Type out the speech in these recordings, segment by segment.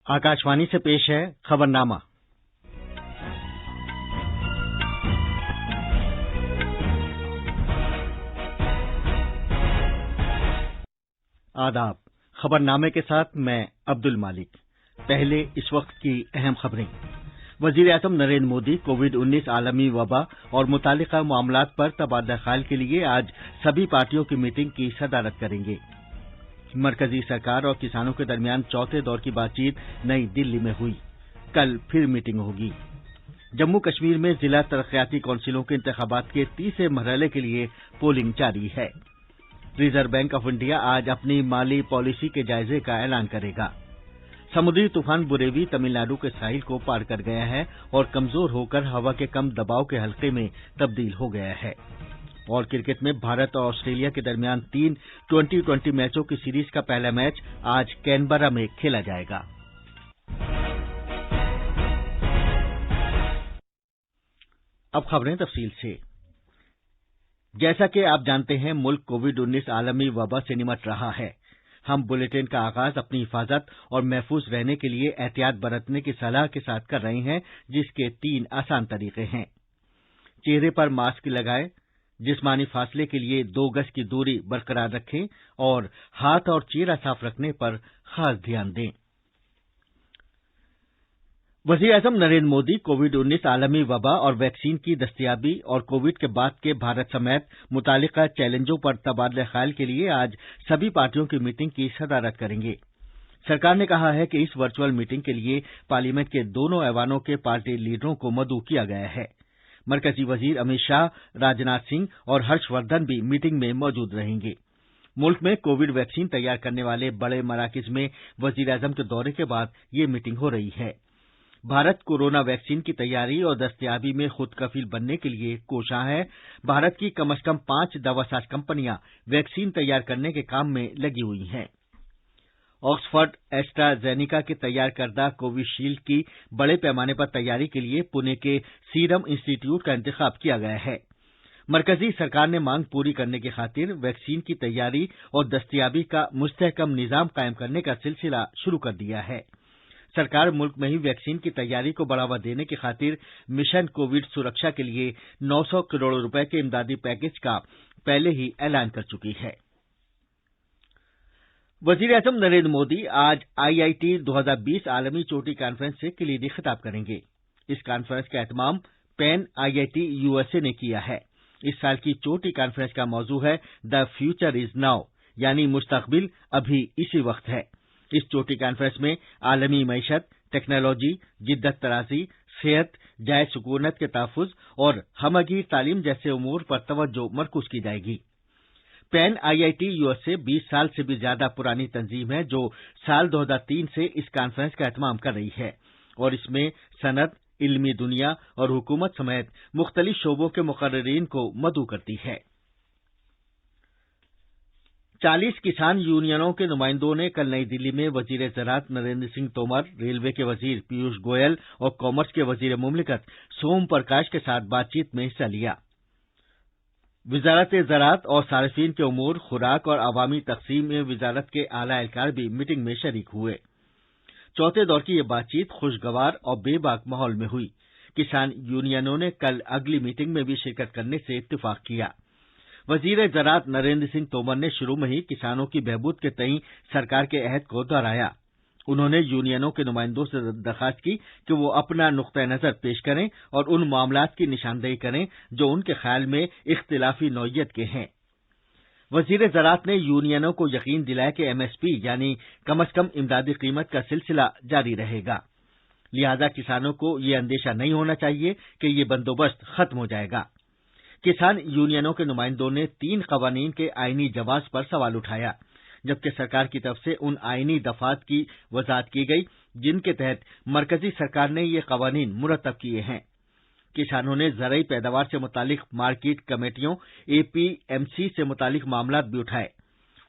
आकाशवाणी से पेश है खबरनामा। आदाब। खबरनामे के साथ मैं अब्दुल मालिक। पहले इस वक्त की अहम खबरें। वजीर-ए-आज़म नरेंद्र मोदी कोविड-19 आलमी वबा और मुतालिका मामलात पर तबादला ख्याल के लिए आज सभी पार्टियों की मीटिंग की सदारत करेंगे। मरकजी सरकार और किसानों के दरमियान चौथे दौर की बातचीत नई दिल्ली में हुई। कल फिर मीटिंग होगी। जम्मू कश्मीर में जिला तरक्याती कौंसिलों के इंतखाबात के तीसरे मरहले के लिए पोलिंग जारी है। रिजर्व बैंक ऑफ इंडिया आज अपनी माली पॉलिसी के जायजे का ऐलान करेगा। समुद्री तूफान बुरेवी तमिलनाडु के साहिल को पार कर गया है और कमजोर होकर हवा के कम दबाव के हल्के में तब्दील हो गया है। और क्रिकेट में भारत और ऑस्ट्रेलिया के दरमियान 3 20-20 मैचों की सीरीज का पहला मैच आज कैनबरा में खेला जाएगा। अब खबरें तफसील से। जैसा कि आप जानते हैं, मुल्क कोविड-19 आलमी वबा से निमट रहा है। हम बुलेटिन का आगाज अपनी हिफाजत और महफूज रहने के लिए एहतियात बरतने की सलाह के साथ कर रहे हैं, जिसके 3 आसान तरीके हैं। चेहरे पर मास्क लगाएं, जिस्मानी फासले के लिए 2 गज की दूरी बरकरार रखें और हाथ और चेहरा साफ रखने पर खास ध्यान दें। वज़ीर-ए-आज़म नरेंद्र मोदी कोविड-19 आलमी वबा और वैक्सीन की दस्तयाबी और कोविड के बाद के भारत समेत मुतालिका चैलेंजों पर तबादला ख्याल के लिए आज सभी पार्टियों की मीटिंग की सदारत करेंगे। सरकार ने कहा है कि इस वर्चुअल मीटिंग के लिए पार्लियामेंट के दोनों ऐवानों के पार्टी लीडरों को मदऊ किया गया है। मरकजी वजीर अमित शाह, राजनाथ सिंह और हर्षवर्धन भी मीटिंग में मौजूद रहेंगे। मुल्क में कोविड वैक्सीन तैयार करने वाले बड़े मराकिज में वज़ीर-ए-आज़म के दौरे के बाद ये मीटिंग हो रही है। भारत कोरोना वैक्सीन की तैयारी और दस्तयाबी में खुद कफील बनने के लिए कोशां है। भारत की कम से कम 5 दवासाज कंपनियां वैक्सीन तैयार करने के काम में लगी हुई हैं। ऑक्सफर्ड एस्ट्राजेनिका के तैयार करदा कोविशील्ड की बड़े पैमाने पर तैयारी के लिए पुणे के सीरम इंस्टीट्यूट का इंतखाब किया गया है। मरकजी सरकार ने मांग पूरी करने की खातिर वैक्सीन की तैयारी और दस्तयाबी का मुस्तहकम निजाम कायम करने का सिलसिला शुरू कर दिया है। सरकार मुल्क में ही वैक्सीन की तैयारी को बढ़ावा देने की खातिर मिशन कोविड सुरक्षा के लिए 900 करोड़ रुपए के इमदादी पैकेज का पहले ही ऐलान कर चुकी है। वज़ीर-ए-आज़म नरेंद्र मोदी आज IIT 2020 आलमी चोटी कॉन्फ्रेंस से कलीदी खिताब करेंगे। इस कॉन्फ्रेंस का एहतमाम पैन IIT USA ने किया है। इस साल की चोटी कॉन्फ्रेंस का मौजू है द फ्यूचर इज नाउ, यानी मुस्तकबिल अभी इसी वक्त है। इस चोटी कॉन्फ्रेंस में आलमी मईशत, टेक्नोलॉजी, जिद्दत तराजी, सेहत, जायज सुकूनत के तहफ़्फ़ुज़ और हमगीर तालीम जैसे उमूर पर तवज्जो मरकूज की जाएगी। पैन IIT USA 20 साल से भी ज्यादा पुरानी तंजीम है, जो साल 2003 से इस कॉन्फ्रेंस का एहतमाम कर रही है और इसमें सनत, इल्मी दुनिया और हुकूमत समेत मुख्तलिफ शोबों के मुकर्रिरीन को मदऊ करती है। 40 किसान यूनियनों के नुमाइंदों ने कल नई दिल्ली में वजीर ज़राअत नरेंद्र सिंह तोमर, रेलवे के वजीर पीयूष गोयल और कॉमर्स के वजीर मुमलिकत सोम प्रकाश के साथ बातचीत में हिस्सा लिया। वजारत ज़राअत और सारिफीन के उमूर, खुराक और अवामी तकसीम में वजारत के आला एहलकार भी मीटिंग में शरीक हुए। चौथे दौर की यह बातचीत खुशगवार और बेबाक माहौल में हुई। किसान यूनियनों ने कल अगली मीटिंग में भी शिरकत करने से इत्तिफाक किया। वजीर ज़राअत नरेंद्र सिंह तोमर ने शुरू में ही किसानों की बहबूद के तईं सरकार के अहद को दोहराया। उन्होंने यूनियनों के नुमाइंदों से दरख्वास्त की कि वो अपना नुक्ता नज़र पेश करें और उन मामलात की निशानदेही करें जो उनके ख्याल में इख्तिलाफी नौइयत के हैं। वजीर ज़राअत ने यूनियनों को यकीन दिलाया कि MSP यानी कम से कम इमदादी कीमत का सिलसिला जारी रहेगा। लिहाजा किसानों को ये अंदेशा नहीं होना चाहिए कि ये बंदोबस्त खत्म हो जाएगा। किसान यूनियनों के नुमाइंदों ने 3 कवानीन के आईनी जवाज पर सवाल उठाया, जबकि सरकार की तरफ से उन आईनी दफात की वजाहत की गई जिनके तहत मरकजी सरकार ने ये कवानीन मुरतब किए हैं। किसानों ने ज़रई पैदावार से मुतालिक मार्केट कमेटियों APMC से मुतालिक मामलात भी उठाए।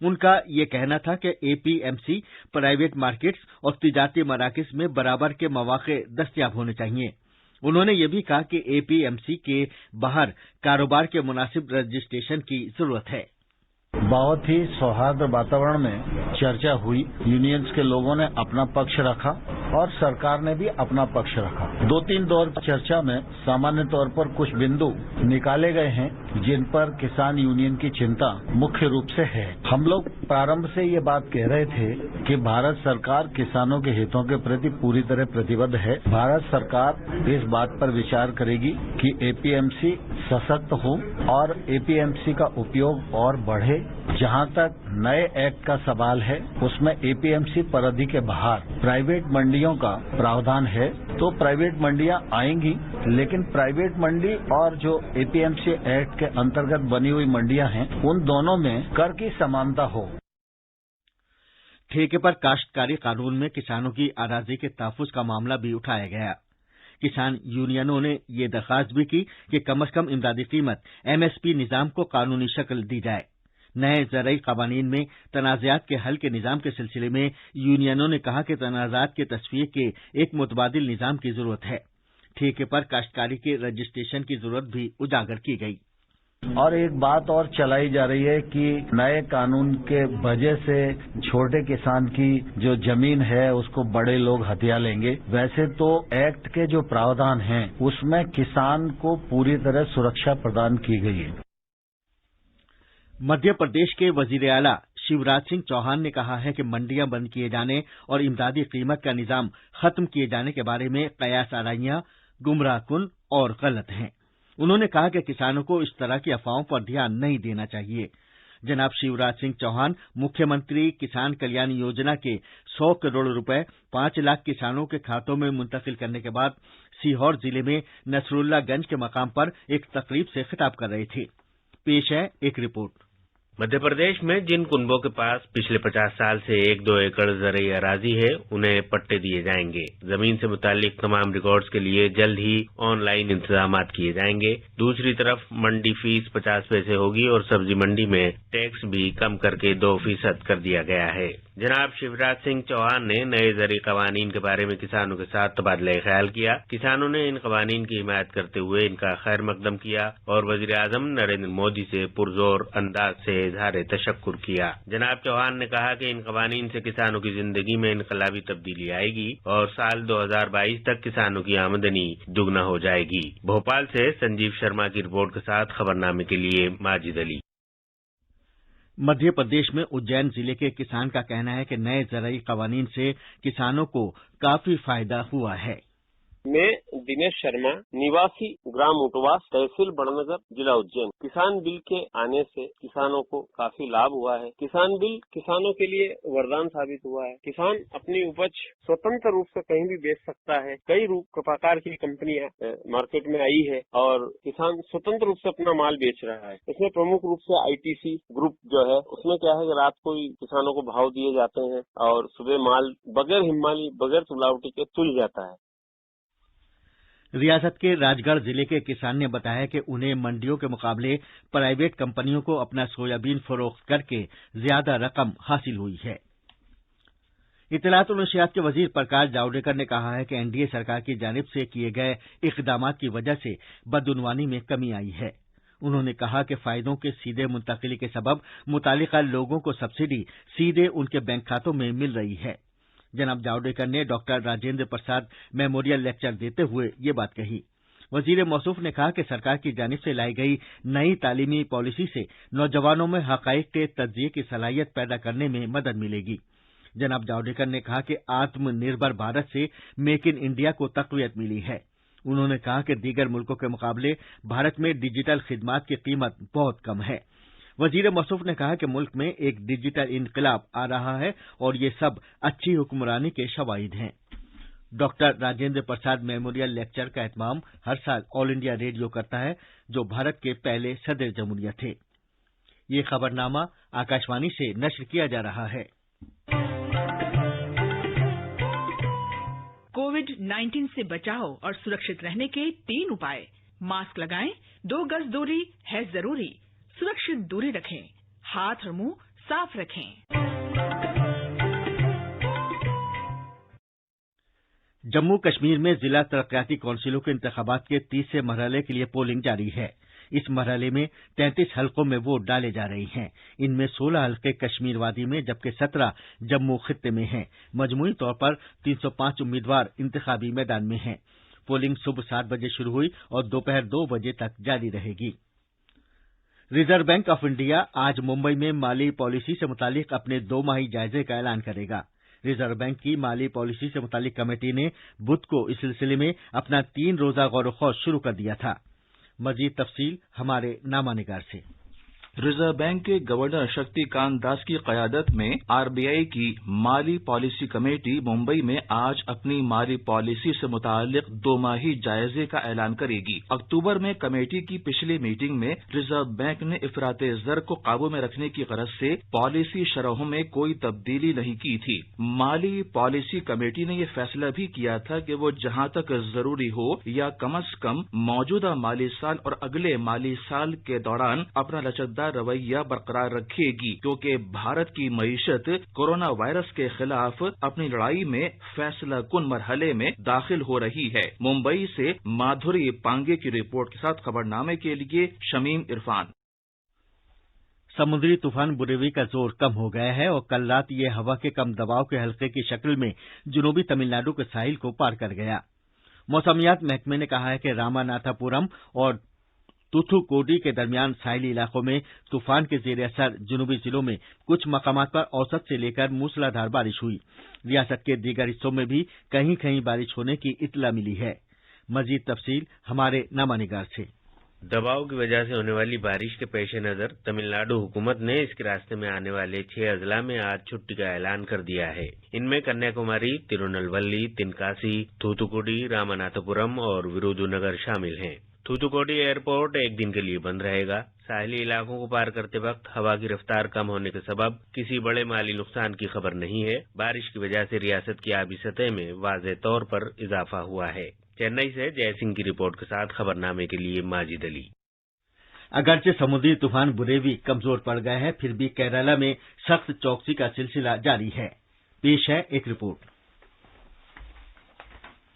उनका ये कहना था कि APMC प्राइवेट मार्केट्स और तिजारती मराकिज में बराबर के मौके दस्तयाब होने चाहिए। उन्होंने ये भी कहा कि APMC के बाहर कारोबार के मुनासिब रजिस्ट्रेशन की जरूरत है। बहुत ही सौहार्द वातावरण में चर्चा हुई। यूनियंस के लोगों ने अपना पक्ष रखा اور सरकार ने भी अपना पक्ष रखा। 2-3 दौर चर्चा में सामान्य तौर पर कुछ बिंदु निकाले गए हैं जिन पर किसान यूनियन की चिंता मुख्य रूप से है। हम लोग प्रारंभ से ये बात कह रहे थे कि भारत सरकार किसानों के हितों के प्रति पूरी तरह प्रतिबद्ध है। भारत सरकार इस बात पर विचार करेगी कि एपीएमसी सशक्त हो और एपीएमसी का उपयोग और बढ़े। जहां तक नए एक्ट का सवाल है, उसमें एपीएमसी परिधि के बाहर प्राइवेट मंडियों का प्रावधान है, तो प्राइवेट मंडियां आएंगी, लेकिन प्राइवेट मंडी और जो एपीएमसी एक्ट के अंतर्गत बनी हुई मंडियां हैं, उन दोनों में कर की समानता हो। ठेके पर काश्तकारी कानून में किसानों की अराजी के तहफ्फुज का मामला भी उठाया गया। किसान यूनियनों ने ये दरख्वास्त भी की कि कम से कम इमदादी कीमत एमएसपी निजाम को कानूनी शक्ल दी जाए। नए ज़रई क़वानीन में तनाज़ात के हल के निज़ाम के सिलसिले में यूनियनों ने कहा कि तनाज़ात के तस्वीर के एक मुतबादिल निज़ाम की ज़रूरत है। ठेके पर काश्तकारी के रजिस्ट्रेशन की ज़रूरत भी उजागर की गई। और एक बात और चलाई जा रही है कि नए कानून के वजह से छोटे किसान की जो जमीन है उसको बड़े लोग हथिया लेंगे। वैसे तो एक्ट के जो प्रावधान हैं उसमें किसान को पूरी तरह सुरक्षा प्रदान की गई है। मध्य प्रदेश के वजीर आला शिवराज सिंह चौहान ने कहा है कि मंडियां बंद किए जाने और इमदादी कीमत का निजाम खत्म किए जाने के बारे में कयास आराइयां गुमराहकुन और गलत हैं। उन्होंने कहा कि किसानों को इस तरह की अफवाहों पर ध्यान नहीं देना चाहिए। जनाब शिवराज सिंह चौहान मुख्यमंत्री किसान कल्याण योजना के 100 करोड़ रुपए 5 लाख किसानों के खातों में मुंतकिल करने के बाद सीहोर जिले में नसरुल्लागंज के मकाम पर एक तकरीब से खिताब कर रहे थे। पेश है एक रिपोर्ट। मध्य प्रदेश में जिन कुनबों के पास पिछले 50 साल से 1-2 एकड़ ज़रई अराजी है, उन्हें पट्टे दिए जाएंगे। जमीन से मुतालिक तमाम रिकॉर्ड्स के लिए जल्द ही ऑनलाइन इंतजाम किए जाएंगे। दूसरी तरफ मंडी फीस 50 पैसे होगी और सब्जी मंडी में टैक्स भी कम करके 2% कर दिया गया है। जनाब शिवराज सिंह चौहान ने नए ज़रई क़वानीन के बारे में किसानों के साथ तबादला ख्याल किया। किसानों ने इन क़वानीन की हिमायत करते हुए इनका खैर मकदम किया और वज़ीर आज़म नरेंद्र मोदी से पुरजोर अंदाज से इज़हार तशक्कुर किया। जनाब चौहान ने कहा कि इन क़वानीन से किसानों की जिंदगी में इनकलाबी तब्दीली आएगी और साल 2022 तक किसानों की आमदनी दुगना हो जाएगी। भोपाल से संजीव शर्मा की रिपोर्ट के साथ खबरनामे के लिए माजिद अली। मध्य प्रदेश में उज्जैन जिले के किसान का कहना है कि नए ज़रई क़वानीन से किसानों को काफी फायदा हुआ है। मैं दिनेश शर्मा, निवासी ग्राम उटवास, तहसील बड़नगर, जिला उज्जैन। किसान बिल के आने से किसानों को काफी लाभ हुआ है। किसान बिल किसानों के लिए वरदान साबित हुआ है। किसान अपनी उपज स्वतंत्र रूप से कहीं भी बेच सकता है। कई प्रकार की कंपनियां मार्केट में आई है और किसान स्वतंत्र रूप से अपना माल बेच रहा है। इसमें प्रमुख रूप से आईटीसी ग्रुप जो है, उसमें क्या है कि रात को ही किसानों को भाव दिए जाते हैं और सुबह माल बगैर हिम्माली, बगैर तुलावटी के तुल जाता है। रियासत के राजगढ़ जिले के किसान ने बताया कि उन्हें मंडियों के मुकाबले प्राइवेट कंपनियों को अपना सोयाबीन फरोख्त करके ज्यादा रकम हासिल हुई है। इत्तलात और नशरियात के वजीर प्रकाश जावड़ेकर ने कहा है कि एनडीए सरकार की जानिब से किए गए इक़दामात की वजह से बदउनवानी में कमी आई है। उन्होंने कहा कि फायदों के सीधे मुंतकिली के सबब मुतालिका लोगों को सब्सिडी सीधे उनके बैंक खातों में मिल रही है। जनाब जावड़ेकर ने doctor Rajendra Prasad memorial lecture देते हुए ये बात कही। वजीर मौसूफ ने कहा कि सरकार की जानिब से लाई गई नई तालीमी पॉलिसी से नौजवानों में हक़ाइक़ के तज्ज़िये की सलाहियत पैदा करने में मदद मिलेगी। जनाब जावड़ेकर ने कहा कि आत्मनिर्भर भारत से मेक इन इंडिया को तक़वियत मिली है। उन्होंने कहा कि दीगर मुल्कों के मुकाबले भारत में डिजिटल खिदमात की कीमत बहुत कम है। वजीर मौसूफ ने कहा कि मुल्क में एक डिजिटल इनकलाब आ रहा है और ये सब अच्छी हुक्मरानी के शवाहिद हैं। Doctor Rajendra Prasad memorial lecture का एहतमाम हर साल ऑल इंडिया रेडियो करता है, जो भारत के पहले सदर जमहूरिया थे। ये खबरनामा आकाशवाणी से नश्र किया जा रहा है। कोविड-19 से बचाव और सुरक्षित रहने के 3 उपाय। मास्क लगाएं, 2 गज दूरी है जरूरी, सुरक्षित दूरी रखें, हाथ और मुंह साफ रखें। जम्मू कश्मीर में जिला तरक्याती कौंसिलों के इंतखाबात के 30 मरहले के लिए पोलिंग जारी है। इस मरहले में 33 हलकों में वोट डाले जा रहे हैं। इनमें 16 हलके कश्मीर वादी में जबकि 17 जम्मू खित्ते में हैं। मजमूई तौर पर 305 उम्मीदवार इंतखाबी मैदान में हैं। पोलिंग सुबह 7 बजे शुरू हुई और दोपहर 2 बजे तक जारी रहेगी। रिजर्व बैंक ऑफ इंडिया आज मुंबई में माली पॉलिसी से मुतालिक अपने 2 माही जायजे का ऐलान करेगा। रिजर्व बैंक की माली पॉलिसी से मुतालिक कमेटी ने बुध को इस सिलसिले में अपना 3 रोजा गौर खौज शुरू कर दिया था। मजीद तफसील हमारे नामानिगार से। रिजर्व बैंक के गवर्नर शक्तिकांत दास की क़यादत में आरबीआई की माली पॉलिसी कमेटी मुंबई में आज अपनी माली पॉलिसी से मुताल्लिक 2 माही जायजे का ऐलान करेगी। अक्टूबर में कमेटी की पिछली मीटिंग में रिजर्व बैंक ने इफराते ज़र को काबू में रखने की गरज से पॉलिसी शरहों में कोई तब्दीली नहीं की थी। माली पॉलिसी कमेटी ने यह फैसला भी किया था कि वो जहां तक जरूरी हो या कम अज कम मौजूदा माली साल और अगले माली साल के दौरान अपना लचकदार रवैया बरकरार रखेगी, क्योंकि भारत की मईशत कोरोना वायरस के खिलाफ अपनी लड़ाई में फैसला कुन मरहले में दाखिल हो रही है। मुंबई से माधुरी पांगे की रिपोर्ट के साथ खबरनामे के लिए शमीम इरफान। समुद्री तूफान बुरेवी का जोर कम हो गया है और कल रात ये हवा के कम दबाव के हल्के की शक्ल में जनूबी तमिलनाडु के साहिल को पार कर गया। मौसमियात महकमे ने कहा है कि रामानाथापुरम और तूथुकोडी के दरमियान साहिली इलाकों में तूफान के जेर असर जनूबी जिलों में कुछ मकामात पर औसत से लेकर मूसलाधार बारिश हुई। रियासत के दीगर हिस्सों में भी कहीं कहीं बारिश होने की इत्तला मिली है। मजीद तफसील हमारे नामानिगार से। दबाव की वजह से होने वाली बारिश के पेश नजर तमिलनाडु हुकूमत ने इसके रास्ते में आने वाले 6 अजला में आज छुट्टी का ऐलान कर दिया है। इनमें कन्याकुमारी, तिरुनेलवेली, तिनकासी, थूथुकुडी, रामनाथपुरम और विरुधुनगर शामिल हैं। थूथुकुडी एयरपोर्ट 1 दिन के लिए बंद रहेगा। साहिली इलाकों को पार करते वक्त हवा की रफ्तार कम होने के सबब किसी बड़े माली नुकसान की खबर नहीं है। बारिश की वजह से रियासत की आबी सतह में वाज़ेह तौर पर इजाफा हुआ है। चेन्नई से जय सिंह की रिपोर्ट के साथ खबरनामे के लिए माजिद अली। अगरचे समुद्री तूफान बुरेवी कमजोर पड़ गया है, फिर भी केरला में सख्त चौकसी का सिलसिला जारी है। पेश है एक रिपोर्ट।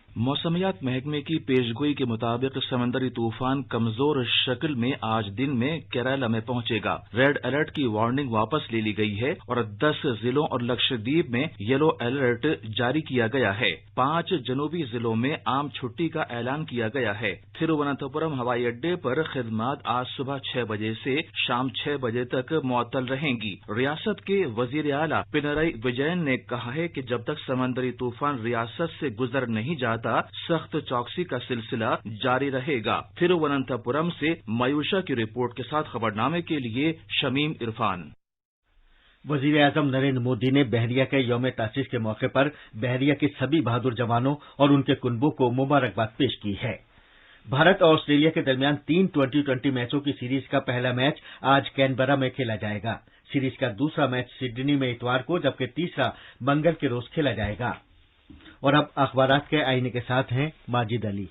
मौसमियात महकमे की पेशगोई के मुताबिक समंदरी तूफान कमजोर शक्ल में आज दिन में केरला में पहुंचेगा। रेड अलर्ट की वार्निंग वापस ले ली गई है और 10 जिलों और लक्षद्वीप में येलो अलर्ट जारी किया गया है। 5 जनूबी जिलों में आम छुट्टी का ऐलान किया गया है। तिरुवनंतपुरम हवाई अड्डे पर खिदमत आज सुबह 6 बजे से शाम 6 बजे तक मुअत्तल रहेंगी। रियासत के वजीर आला पिनरई विजयन ने कहा है कि जब तक समंदरी तूफान रियासत से गुजर नहीं जाता सख्त चौकसी का सिलसिला जारी रहेगा। तिरुवनंतपुरम से मयूषा की रिपोर्ट के साथ खबरनामे के लिए शमीम इरफान। वजीर आजम नरेंद्र मोदी ने बहरिया के यौम तासीस के मौके पर बहरिया के सभी बहादुर जवानों और उनके कुनबों को मुबारकबाद पेश की है। भारत और ऑस्ट्रेलिया के दरमियान 3 T20 मैचों की सीरीज का पहला मैच आज कैनबरा में खेला जाएगा। सीरीज का दूसरा मैच सिडनी में इतवार को जबकि तीसरा मंगल के रोज खेला जाएगा। और अब अखबारात के आईने के साथ हैं माजिद अली।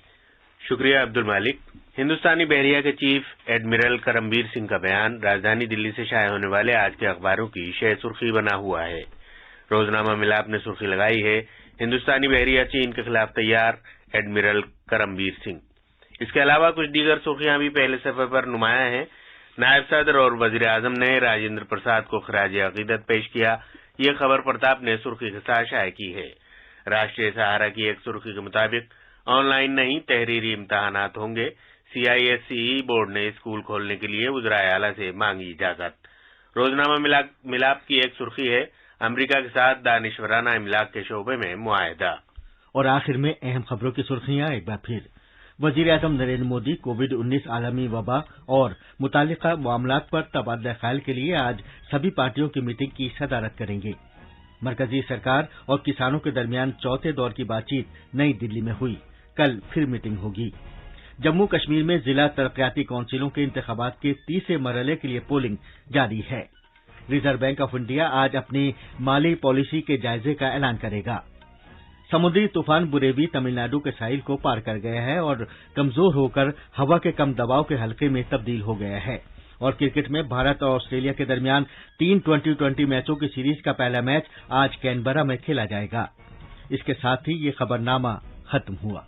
शुक्रिया अब्दुल मालिक। हिंदुस्तानी बहरिया के चीफ एडमिरल करमबीर सिंह का बयान राजधानी दिल्ली से शाये होने वाले आज के अखबारों की शह सुर्खी बना हुआ है। रोजनामा मिलाप ने सुर्खी लगाई है, हिंदुस्तानी बहरिया चीन के खिलाफ तैयार, एडमिरल करमबीर सिंह। इसके अलावा कुछ दीगर सुर्खियां भी पहले सफे पर नुमाया हैं। नायब सदर और वजीर आजम ने राजेंद्र प्रसाद को खराज अकीदत पेश किया। ये खबर प्रताप ने सुर्खी के साथ शाये की है। राष्ट्रीय सहारा की एक सुर्खी के मुताबिक ऑनलाइन नहीं तहरीरी इम्तहानात होंगे। CISE बोर्ड ने स्कूल खोलने के लिए वज़राए आला से मांगी इजाजत। रोजनामा मिलाप की एक सुर्खी है, अमेरिका के साथ दानिशवराना इमलाक के शोबे में मुआहदा। और आखिर में अहम खबरों की सुर्खियां एक बार फिर। वजीर आजम नरेंद्र मोदी कोविड-19 आलमी वबा और मुतालिका मामलात पर तबादला ख्याल के लिए आज सभी पार्टियों की मीटिंग की सदारत करेंगे। मरकजी सरकार और किसानों के दरमियान चौथे दौर की बातचीत नई दिल्ली में हुई। कल फिर मीटिंग होगी। जम्मू कश्मीर में जिला तरक्याती काउंसिलों के इंतखाबात के तीसरे मरहले के लिए पोलिंग जारी है। रिजर्व बैंक ऑफ इंडिया आज अपनी माली पॉलिसी के जायजे का ऐलान करेगा। समुद्री तूफान बुरेवी तमिलनाडु के साहिल को पार कर गया है और कमजोर होकर हवा के कम दबाव के हल्के में तब्दील हो गया है। और क्रिकेट में भारत और ऑस्ट्रेलिया के दरमियान 3 T20 मैचों की सीरीज का पहला मैच आज कैनबरा में खेला जाएगा। इसके साथ ही ये खबरनामा खत्म हुआ।